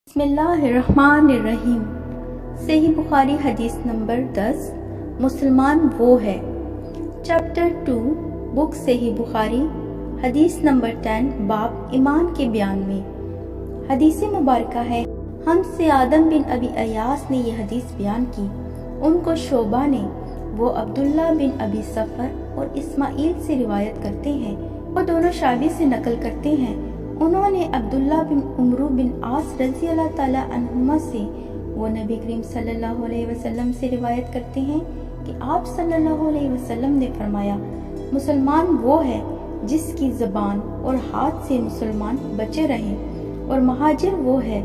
बिस्मिल्लाहिर्रहमानिर्रहीम। सही बुखारी हदीस नंबर 10 मुसलमान वो है। चैप्टर 2 बुक सही बुखारी हदीस नंबर 10 बाब ईमान के बयान में। हदीस मुबारका है, हमसे आदम बिन अबी अयास ने यह हदीस बयान की, उनको शोबा ने, वो अब्दुल्ला बिन अबी सफर और इस्माइल से रिवायत करते हैं, वो दोनों शाबी से नकल करते हैं। उन्होंने अब्दुल्ला बिन उमरू बिन आस रज़ी अल्लाह ताला अन्हुमा से, वो नबी करीम सल्लल्लाहु अलैहि वसल्लम से रिवायत करते हैं कि आप सल्लल्लाहु अलैहि वसल्लम ने फरमाया, मुसलमान वो है जिसकी ज़बान और हाथ से मुसलमान बचे रहें, और महाजिर वो है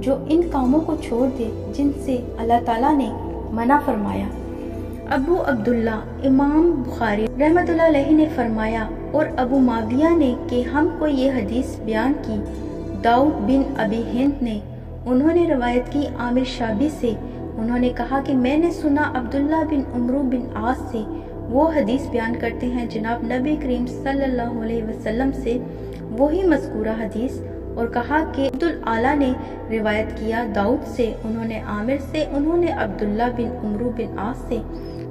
जो इन कामों को छोड़ दे जिनसे अल्लाह ताला ने मना फरमाया। अबू अब्दुल्ला इमाम बुखारी रहमतुल्लाह अलैहि ने फरमाया और अबू माविया ने कि हमको ये हदीस बयान की दाऊद बिन अबी हिंद ने, उन्होंने रवायत की आमिर शाबी से, उन्होंने कहा कि मैंने सुना अब्दुल्ला बिन उमरू बिन आस से, वो हदीस बयान करते हैं जनाब नबी करीम सल्लल्लाहु अलैहि वसल्लम से वही मज़कूरा हदीस, और कहा कि अब्दुल आला ने रिवायत किया दाऊद से, उन्होंने आमिर से, उन्होंने अब्दुल्ला बिन उमरू बिन आस से,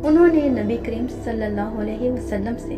उन्होंने नबी करीम सल्लल्लाहु अलैहि वसल्लम से।